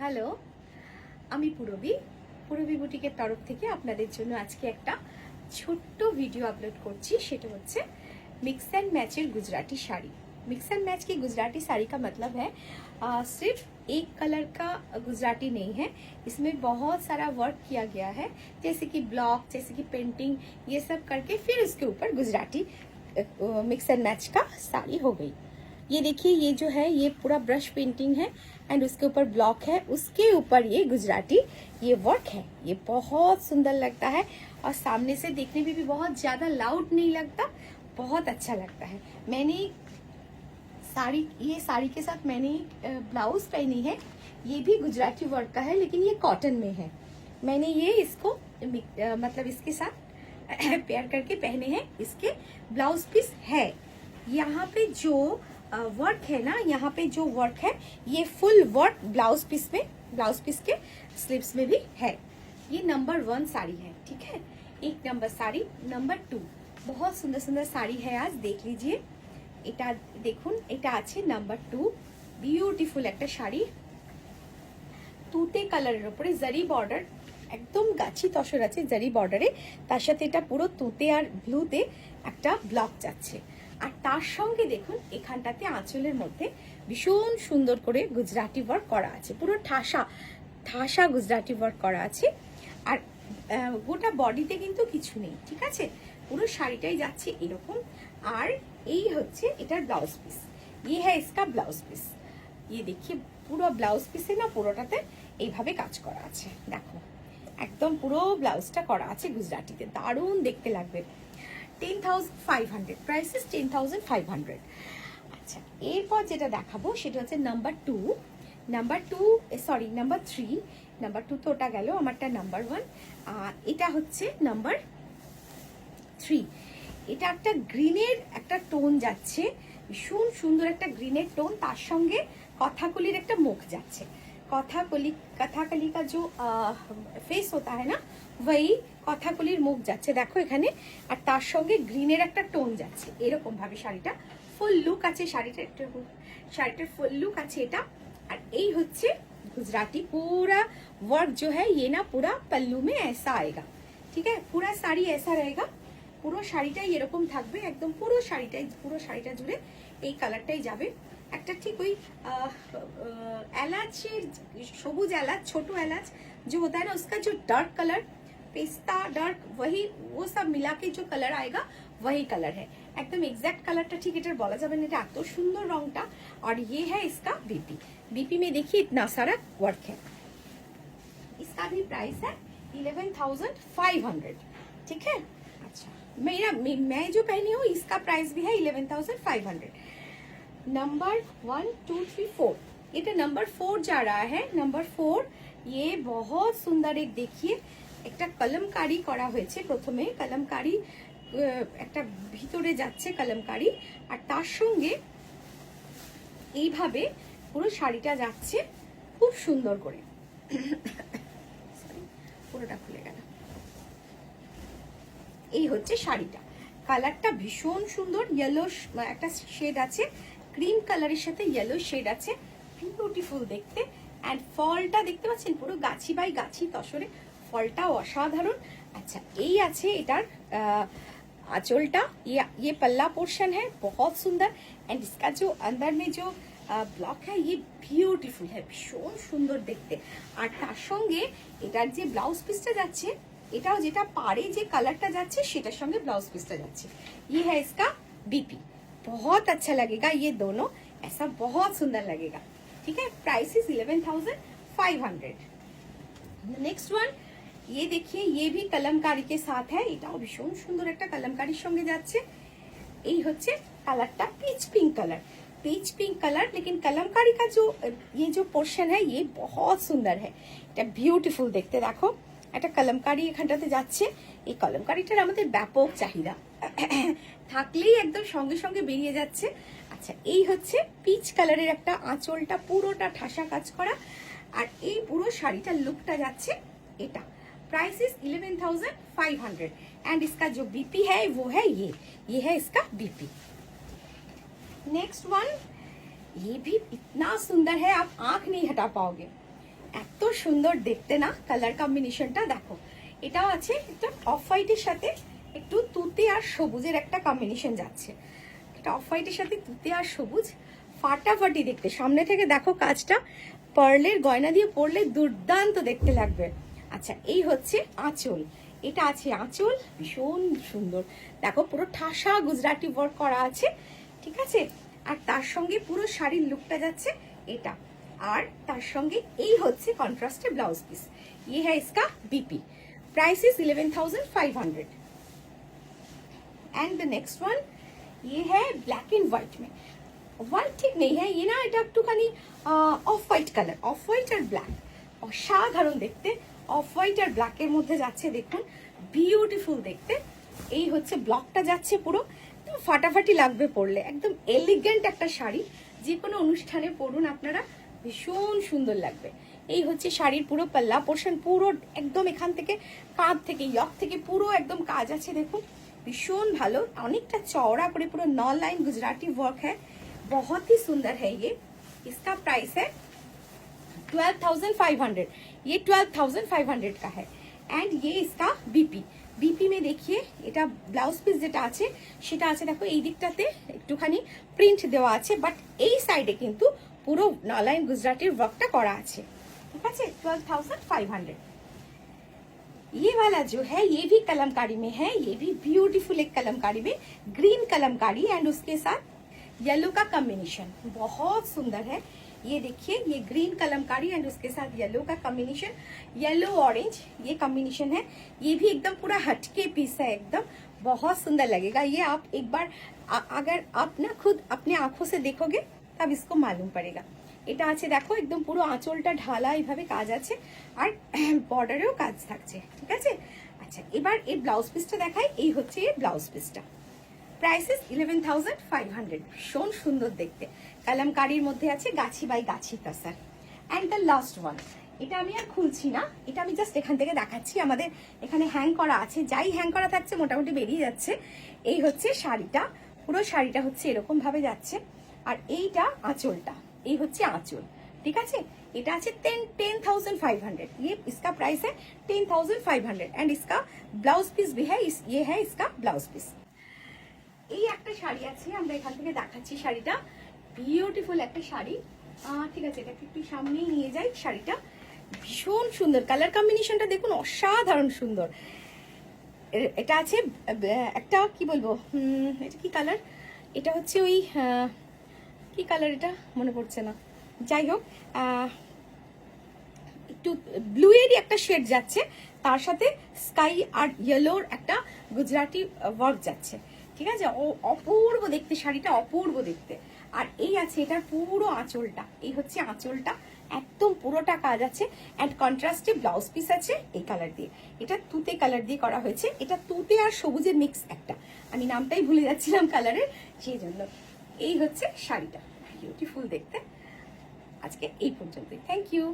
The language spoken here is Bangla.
হ্যালো, আমি পুরবী বুটিকের তরফ থেকে আপনাদের জন্য আজকে একটা ছোট্ট ভিডিও আপলোড করছি। সেটা হচ্ছে मिक्स एंड मैचेर Gujarati sari. Mix and match की गुजराती साड़ी का मतलब है सिर्फ एक कलर का गुजराती नहीं है, इसमें बहुत सारा वर्क किया गया है, जैसे कि ब्लॉक, जैसे कि पेंटिंग, ये सब करके फिर उसके ऊपर गुजराती मिक्स एंड मैच का साड़ी हो गई। ये देखिए, ये जो है ये पूरा ब्रश पेंटिंग है एंड उसके ऊपर ब्लॉक है, उसके ऊपर ये गुजराती ये वर्क है। ये बहुत सुंदर लगता है और सामने से देखने में भी बहुत ज्यादा लाउड नहीं लगता, बहुत अच्छा लगता है। मैंने साड़ी के साथ मैंने ब्लाउज पहनी है, ये भी गुजराती वर्क का है लेकिन ये कॉटन में है। मैंने ये इसको मतलब इसके साथ पेयर करके पहने हैं। इसके ब्लाउज पीस है, यहाँ पे जो वर्क है ना, यहाँ पे जो वर्क है ये फुल वर्क ब्लाउज पीस के स्लीव्स में भी है। ये नंबर 1 साड़ी है, ठीक है। 1 नंबर साड़ी। नंबर 2 बहुत सुंदर सुंदर साड़ी है, आज देख लीजिए। এটা দেখুন, এটা আছে নাম্বার 2। বিউটিফুল একটা শাড়ি, তুতে কালারের উপরে জারি বর্ডার, একদম গাছি তসর আছে জারি বর্ডারে, তার সাথে এটা পুরো তুতে আর ব্লুতে একটা ব্লক যাচ্ছে। আর তার সঙ্গে দেখুন এখানটাতে আঁচলের মধ্যে ভীষণ সুন্দর করে গুজরাটি ওয়ার্ক করা আছে, পুরো ঠাসা গুজরাটি ওয়ার্ক করা আছে। আর গোটা বডিতে কিন্তু কিছু নেই, ঠিক আছে, পুরো শাড়িটাই যাচ্ছে এরকম। আর এই হচ্ছে এটার ব্লাউজ পিস, ये है इसका ব্লাউজ পিস। ये देखिए পুরো ব্লাউজ পিসে না পুরোটাতে এইভাবে কাজ করা আছে, দেখো একদম পুরো ব্লাউজটা করা আছে গুজরাটিতে, দারুণ দেখতে লাগবে। 10,500 প্রাইস ইজ 10,500। আচ্ছা, এরপর যেটা দেখাবো সেটা হচ্ছে নাম্বার 3। নাম্বার 2 তো ওটা গেল, আমারটা নাম্বার 1। এটা হচ্ছে নাম্বার 3। এটা একটা গ্রিনের একটা টোন যাচ্ছে, ভীষণ সুন্দর একটা গ্রিনের টোন, তার সঙ্গে কথাকলির একটা মুখ যাচ্ছে। কথাকলি का जो फेस होता है ना, वही কথাকলির মুখ যাচ্ছে, দেখো এখানে। আর তার সঙ্গে গ্রিনের একটা টোন যাচ্ছে এরকম ভাবে। শাড়িটা ফুল লুক আছে, শাড়িটার ফুল লুক আছে এটা। আর এই হচ্ছে गुजराती पूरा वर्क जो है ये ना पूरा पल्लू में ऐसा आएगा, ठीक है। पूरा साड़ी ऐसा रहेगा, পুরো শাড়িটাই এরকম থাকবে, একদম পুরো শাড়িটা জুড়ে এই কালারটাই যাবে। একটা ঠিক ওই এলাচের সবুজ এলাচ, ছোট এলাচ जो होता है ना, उसका जो डार्क कलर पेस्ता डार्क, वही वो सब मिला के जो कलर आएगा वही कलर है। एकदम एग्जैक्ट कलरটা ঠিক এটা বলা যাবে না, এটা এত সুন্দর রংটা। और ये है इसका बीपी में देखिए इतना सारा वर्क है। इसका भी प्राइस है 11,500, ठीक है। अच्छा, मैं जो पहनी हूँ इसका प्राइस भी है 11,500। नंबर 1 2 3 4, ये तो नंबर 4 जा रहा है। नंबर 4 ये बहुत सुंदर, एक देखिए একটা কলমকারি করা হয়েছে। প্রথমে কলমকারি একটা ভিতরে যাচ্ছে কলমকারি, আর তার সঙ্গে এইভাবে পুরো শাড়িটা যাচ্ছে খুব সুন্দর করে। পুরোটা খুলে গেল। এই হচ্ছে শাড়িটা, কালারটা ভীষণ সুন্দর, ইয়েলো একটা শেড আছে, ক্রিম কালারের সাথে ইয়েলো শেড আছে, বিউটিফুল দেখতে। এন্ড ফলটা দেখতে পাচ্ছেন পুরো গাছি বাই গাছি তসরে, ফলটা অসাধারণ। अच्छा, এই আছে এটার आंचलটা, ये पल्ला पोर्शन है, बहुत सुंदर। एंड इसका जो अंदर में जो ব্লক है ये বিউটিফুল है, ভীষণ সুন্দর দেখতে। আর তার সঙ্গে এটার যে ব্লাউজ পিসটা যাচ্ছে, এটাও যেটা পাড়ে যে কালারটা যাচ্ছে সেটার সঙ্গে ব্লাউজ পিসটা যাচ্ছে। ये है इसका बीपी, बहुत अच्छा लगेगा ये दोनों, ऐसा बहुत सुंदर लगेगा, ठीक है। Price is 11,500। नेक्स्ट वन, ये देखिए ये भी कलमकारी के साथ है, এটাও ভীষণ সুন্দর একটা কলমকারির সঙ্গে যাচ্ছে। এই হচ্ছে কালারটা পিচ पिंक कलर, लेकिन कलमकारी का जो ये जो पोर्शन है ये बहुत सुंदर है, এটা বিউটিফুল দেখতে। দেখো একটা কলমকারি এখানটাতে যাচ্ছে, এই কলমকারিটার আমাদের ব্যাপক চাহিদা, থাকলেই একদম সঙ্গে সঙ্গে বেরিয়ে যাচ্ছে। আচ্ছা, এই হচ্ছে পিচ কালারের একটা আঁচলটা পুরোটা ঠাসা কাজ করা, আর এই পুরো শাড়িটার লুকটা যাচ্ছে এটা। प्राइस इज 11,500 एंड इसका जो बीपी है वो है ये है इसका बीपी। नेक्स्ट वन, ये भी इतना सुंदर है आप आंख नहीं हटा पाओगे। এত সুন্দর দেখতে না কালার কম্বিনেশনটা, দেখো এটাও আছে একটা অফ হোয়াইটের সাথে একটু তুতে আর সবুজের একটা কম্বিনেশন যাচ্ছে। এটা অফ হোয়াইটের সাথে তুতে আর সবুজ, ফাটাফাটি দেখতে। সামনে থেকে দেখো কাজটা, পার্লের গয়না দিয়ে পরলে দুর্দান্ত দেখতে লাগবে। আচ্ছা, এই হচ্ছে আঁচল, এটা আছে আঁচল, ভীষণ সুন্দর। দেখো পুরো ঠাসা গুজরাটি ওয়ার্ক করা আছে, ঠিক আছে। আর তার সঙ্গে পুরো শাড়ির লুকটা যাচ্ছে এটা। আর তার সঙ্গে এই হচ্ছে কন্ট্রাস্টে ব্লাউজ পিস। ये है इसका BP, price is 11,500। And the next one ये है ब्लैक एंड व्हाइट में। व्हाइट ठीक नहीं है ये ना, এটা একটুখানি off white colour, off white আর ব্ল্যাক, অসাধারণ দেখতে। অফ হোয়াইট আর ব্ল্যাকের মধ্যে যাচ্ছে, দেখুন বিউটিফুল দেখতে। এই হচ্ছে ব্লকটা যাচ্ছে পুরো, একদম ফাটাফাটি লাগবে পরলে, একদম এলিগেন্ট একটা শাড়ি। যে কোনো অনুষ্ঠানে পরুন আপনারা, ভীষণ সুন্দর লাগবে। এই হচ্ছে শাড়ির পুরো পাল্লা পোর্শন, পুরো একদম এখান থেকে কাঁধ থেকে ইয়ক থেকে পুরো একদম কাজ আছে, দেখুন ভীষণ ভালো। অনেকটা চওড়া করে পুরো 9 लाइन गुजराती वर्क है, बहुत ही सुंदर है ये। इसका प्राइस है 12,500, ये 12,500 का है। एंड ये इसका बीपी, बीपी में देखिए এটা ব্লাউজ পিস যেটা আছে সেটা আছে, দেখো এই দিকটাতে একটুখানি প্রিন্ট দেওয়া আছে, বাট এই সাইডে কিন্তু পুরো 9 लाइन गुजराती वर्कটা করা আছে, ঠিক আছে। 12,500। ये वाला जो है ये भी कलमकारी में है, ये भी ब्यूटीफुल एक कलमकारी में, ग्रीन कलमकारी एंड उसके साथ येलो का कॉम्बिनेशन बहुत सुंदर है। ये देखिए ये ग्रीन कलमकारी एंड उसके साथ येलो का कॉम्बिनेशन, येलो ऑरेंज ये कॉम्बिनेशन है। ये भी एकदम पूरा हटके पीस है, एकदम बहुत सुंदर लगेगा ये। आप एक बार अगर आप ना खुद अपने आंखों से देखोगे तब इसको मालूम पड़ेगा। এটা আছে দেখো একদম পুরো আঁচলটা ঢালা এইভাবে কাজ আছে, আর বর্ডারেও কাজ থাকছে, ঠিক আছে। আচ্ছা, এবার এই ব্লাউজ পিসটা দেখাই। এই হচ্ছে এই ব্লাউজ পিসটা, প্রাইস ইজ 11,500, ভীষণ সুন্দর দেখতে। কালামকারির মধ্যে আছে গাছি by Gachhi তাসার। And the last one, এটা আমি আর খুলছি না, এটা আমি জাস্ট এখান থেকে দেখাচ্ছি। আমাদের এখানে হ্যাং করা আছে, যাই হ্যাং করা থাকছে মোটামুটি বেরিয়ে যাচ্ছে। এই হচ্ছে শাড়িটা, পুরো শাড়িটা হচ্ছে এরকম ভাবে যাচ্ছে, আর এইটা আঁচলটা, এই হচ্ছে আঁচল, ঠিক আছে। এটা আছে 10,500, ये इसका प्राइस है 10,500। एंड इसका ब्लाउज पीस भी है, ये है इसका ब्लाउज पीस। এই একটা শাড়ি আছে, আমরা এখান থেকে দেখাচ্ছি শাড়িটা, বিউটিফুল একটা শাড়ি। ঠিক আছে, এটাকে একটু সামনেই নিয়ে যাই। শাড়িটা ভীষণ সুন্দর, কালার কম্বিনেশনটা দেখুন অসাধারণ সুন্দর। এটা আছে একটা কি বলবো, এটা কি কালার, এটা হচ্ছে ওই কি কালার এটা মনে পড়ছে না, যাই হোক একটু ব্লু এরই একটা শেড যাচ্ছে, তার সাথে স্কাই আর ইয়েলোর একটা গুজরাটি ওয়ার্ক যাচ্ছে, ঠিক আছে। ও অপূর্ব দেখতে, শাড়িটা অপূর্ব দেখতে। আর এই আছে এটার পুরো আঁচলটা, এই হচ্ছে আঁচলটা, একদম পুরোটা কাজ আছে। অ্যান্ড কন্ট্রাস্টে ব্লাউজ পিস আছে এই কালার দিয়ে, এটা তুতে কালার দিয়ে করা হয়েছে। এটা তুতে আর সবুজের মিক্স একটা, আমি নামটাই ভুলে যাচ্ছিলাম কালারের, সেই জন্য। এই হচ্ছে শাড়িটা, বিউটিফুল দেখতে। আজকে এই পর্যন্তই, থ্যাংক ইউ।